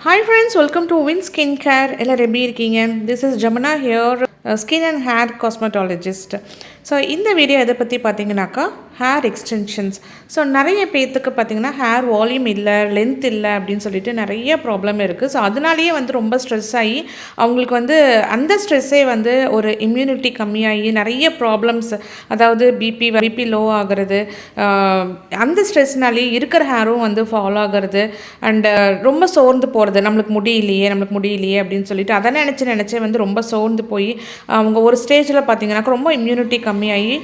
Hi friends, welcome to Win Skincare. எல்லாரும் எப்படி இருக்கீங்க? This is Jamana here, skin and hair cosmetologist. So இந்த video எதை பற்றி பார்த்தீங்கன்னாக்கா ஹேர் எக்ஸ்டென்ஷன்ஸ். ஸோ நிறைய பேர்த்துக்கு பார்த்திங்கன்னா ஹேர் வால்யூம் இல்லை, லென்த் இல்லை அப்படின்னு சொல்லிட்டு நிறைய ப்ராப்ளம் இருக்குது. ஸோ அதனாலேயே ரொம்ப ஸ்ட்ரெஸ் ஆகி அவங்களுக்கு அந்த ஸ்ட்ரெஸ்ஸே ஒரு இம்யூனிட்டி கம்மியாகி நிறைய ப்ராப்ளம்ஸ், அதாவது பிபி லோ ஆகிறது, அந்த ஸ்ட்ரெஸ்னாலேயே இருக்கிற ஹேரும் ஃபாலோ ஆகிறது அண்டு ரொம்ப சோர்ந்து போகிறது. நம்மளுக்கு முடியலையே அப்படின்னு சொல்லிட்டு அதை நினச்சே ரொம்ப சோர்ந்து போய் அவங்க ஒரு ஸ்டேஜில் பார்த்திங்கனாக்கா ரொம்ப இம்யூனிட்டி கம்மியாகி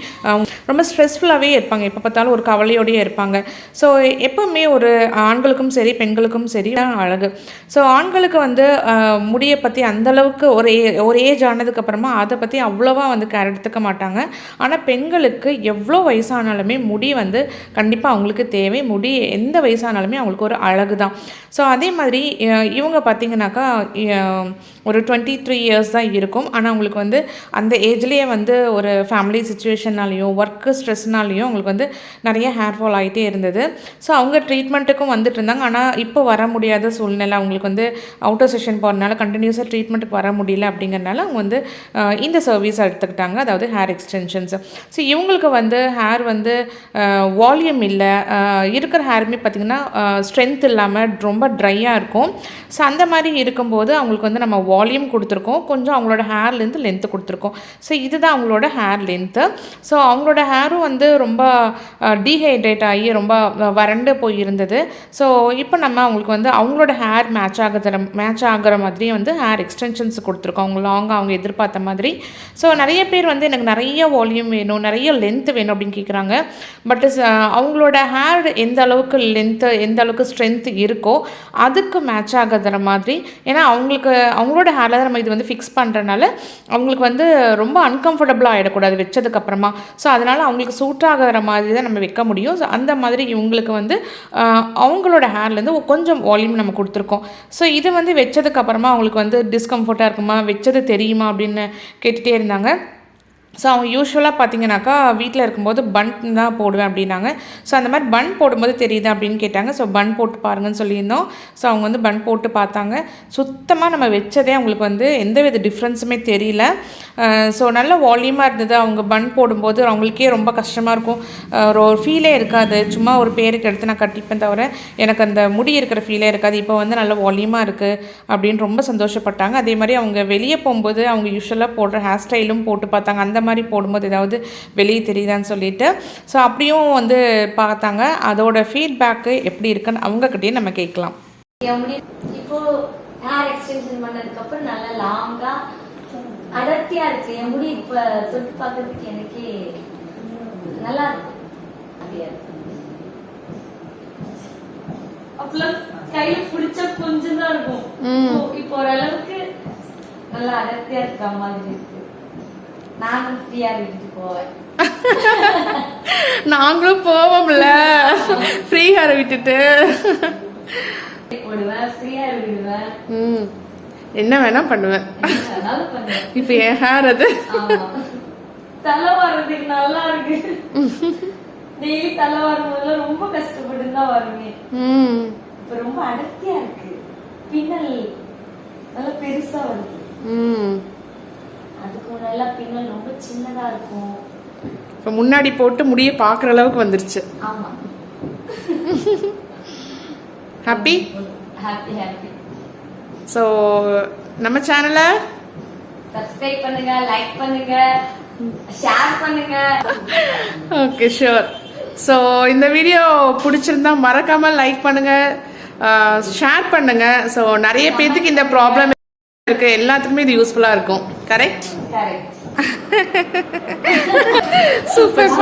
ரொம்ப ஸ்ட்ரெஸ்ஃபுல்லாகவே இருப்பாங்க. எப்போ பார்த்தாலும் ஒரு கவலையோடையே இருப்பாங்க. ஸோ எப்போவுமே ஒரு ஆண்களுக்கும் சரி பெண்களுக்கும் சரி அழகு. ஸோ ஆண்களுக்கு முடியை பற்றி அந்தளவுக்கு ஒரு ஏஜ் ஆனதுக்கப்புறமா அதை பற்றி அவ்வளோவா கேர் எடுத்துக்க மாட்டாங்க. ஆனால் பெண்களுக்கு எவ்வளோ வயசானாலுமே முடி கண்டிப்பாக அவங்களுக்கு தேவை. முடி எந்த வயசானாலுமே அவங்களுக்கு ஒரு அழகு தான். ஸோ அதே மாதிரி இவங்க பார்த்திங்கனாக்கா ஒரு 23 இயர்ஸ் தான் இருக்கும். ஆனால் அவங்களுக்கு அந்த ஏஜ்லேயே ஒரு ஃபேமிலி சுச்சுவேஷன்னாலேயும் ஒர்க்கு ஸ்ட்ரெஸ்னாலேயும் அவங்களுக்கு நிறைய ஹேர் ஃபால் ஆகிட்டே இருந்தது. ஸோ அவங்க ட்ரீட்மெண்ட்டுக்கும் வந்துட்டு இருந்தாங்க. ஆனால் இப்போ வர முடியாத சூழ்நிலை, அவங்களுக்கு அவுட்டர் செஷன் போகிறதுனால கண்டினியூஸாக ட்ரீட்மெண்ட்டுக்கு வர முடியல. அப்படிங்கிறனால அவங்க இந்த சர்வீஸ் எடுத்துக்கிட்டாங்க, அதாவது ஹேர் எக்ஸ்டென்ஷன்ஸ். ஸோ இவங்களுக்கு ஹேர் வால்யூம் இல்லை, இருக்கிற ஹேருமே பார்த்திங்கன்னா ஸ்ட்ரென்த் இல்லாமல் ரொம்ப ட்ரையாக இருக்கும். ஸோ அந்த மாதிரி இருக்கும்போது அவங்களுக்கு நம்ம வால்யூம் கொடுத்துருக்கோம், கொஞ்சம் அவங்களோட ஹேர்லேருந்து லென்த்து கொடுத்துருக்கோம். ஸோ இதுதான் அவங்களோட ஹேர் லென்த்து. ஸோ அவங்களோட ஹேரும் ரொம்ப டீஹைட்ரேட் ஆகி ரொம்ப வறண்டு போய் இருந்தது. ஸோ இப்போ நம்ம அவங்களுக்கு அவங்களோட ஹேர் மேட்ச் ஆகிற மாதிரி ஹேர் எக்ஸ்டென்ஷன்ஸ் கொடுத்துருக்கோம், அவங்க லாங்காக அவங்க எதிர்பார்த்த மாதிரி. ஸோ நிறைய பேர் எனக்கு நிறைய வால்யூம் வேணும், நிறைய லென்த்து வேணும் அப்படின்னு கேட்குறாங்க. பட் அவங்களோட ஹேர் எந்த அளவுக்கு லென்த்து எந்த அளவுக்கு ஸ்ட்ரென்த் இருக்கோ அதுக்கு மேட்ச் ஆகிற மாதிரி. ஏன்னா அவங்களோட ஹேரில் நம்ம இது ஃபிக்ஸ் பண்ணுறனால அவங்களுக்கு ரொம்ப அன்கம்ஃபர்டபுளாக ஆகிடக்கூடாது வச்சதுக்கப்புறமா. ஸோ அதனால் அவங்களுக்கு சூட் ஆகிற மாதிரி தான் நம்ம வைக்க முடியும். ஸோ அந்த மாதிரி இவங்களுக்கு அவங்களோட ஹேர்லேருந்து கொஞ்சம் வால்யூம் நம்ம கொடுத்துருக்கோம். ஸோ இது வச்சதுக்கப்புறமா அவங்களுக்கு டிஸ்கம்ஃபர்ட்டாக இருக்குமா, வச்சது தெரியுமா அப்படின்னு கேட்டுகிட்டே இருந்தாங்க. ஸோ அவங்க யூஸ்வலாக பார்த்திங்கனாக்கா வீட்டில் இருக்கும்போது பன் தான் போடுவேன் அப்படின்னாங்க. ஸோ அந்த மாதிரி பன் போடும்போது தெரியுது அப்படின்னு கேட்டாங்க. ஸோ பன் போட்டு பாருங்கன்னு சொல்லியிருந்தோம். ஸோ அவங்க பன் போட்டு பார்த்தாங்க. சுத்தமாக நம்ம வச்சதே அவங்களுக்கு எந்த வித டிஃப்ரென்ஸுமே தெரியல. ஸோ நல்ல வால்யூமாக இருந்தது. அவங்க பன் போடும்போது அவங்களுக்கே ரொம்ப கஷ்டமாக இருக்கும், ஒரு ஃபீலே இருக்காது. சும்மா ஒரு பேருக்கு எடுத்து நான் கட்டிப்பேன் தவிர எனக்கு அந்த முடி இருக்கிற ஃபீலே இருக்காது. இப்போ நல்ல வால்யூமாக இருக்குது அப்படின்னு ரொம்ப சந்தோஷப்பட்டாங்க. அதே மாதிரி அவங்க வெளியே போகும்போது அவங்க யூஸ்வலாக போடுற ஹேர் ஸ்டைலும் போட்டு பார்த்தாங்க, அந்த மாதிரி போடும்போது ஏதாவது வெளியே தெரியுதான்னு சொல்லிட்டு. ஸோ அப்படியும் பார்த்தாங்க. அதோட ஃபீட்பேக்கு எப்படி இருக்குன்னு அவங்கக்கிட்டே நம்ம கேட்கலாம். இப்போ ஹேர் எக்ஸ்டென்ஷன் பண்ணதுக்கு அப்புறம் நல்லா லாங்கா அடர்த்தியா இருக்கு என் முடி. இப்ப தொட்டு பார்க்கறதுக்கு எனக்கு நல்லா இருக்கு. அப்பெல்லாம் கையில பிடிச்ச கொஞ்சம் தான் இருக்கும். இப்போ ஓரளவுக்கு நல்லா அடர்த்தியா இருக்க மாதிரி இருக்கு. நானும் ஃப்ரீயா விட்டுட்டு போவேன். நாங்களும் போவோம்ல ஃப்ரீ ஹேர் விட்டுட்டு போடுவேன், ஃப்ரீயா விடுவேன், என்ன வேணா பண்ணுவேன். இப்ப என் ஹேர் அது தலை வர்றதுக்கு நல்லா இருக்கு. டெய்லி தலை வரும்போது ரொம்ப கஷ்டப்பட்டு தான் வருவேன். இப்ப ரொம்ப அடர்த்தியா இருக்கு, பின்னல் நல்லா பெருசா வருது. அதுக்கு நல்லா பின்னல் ரொம்ப சின்னதா இருக்கும். இப்ப முன்னாடி போட்டு முடிய பாக்குற அளவுக்கு வந்துருச்சு. ஆமா. Happy happy happy. சோ நம்ம சேனலை சப்ஸ்கிரைப் பண்ணுங்க, லைக் பண்ணுங்க, ஷேர் பண்ணுங்க. Okay sure. ஸோ இந்த வீடியோ பிடிச்சிருந்தா மறக்காம லைக் பண்ணுங்க, ஷேர் பண்ணுங்க. ஸோ நிறைய பேத்துக்கு இந்த ப்ராப்ளம் இருக்கு, எல்லாத்துக்குமே இது யூஸ்ஃபுல்லா இருக்கும். கரெக்ட். கரெக்ட். சூப்பர்.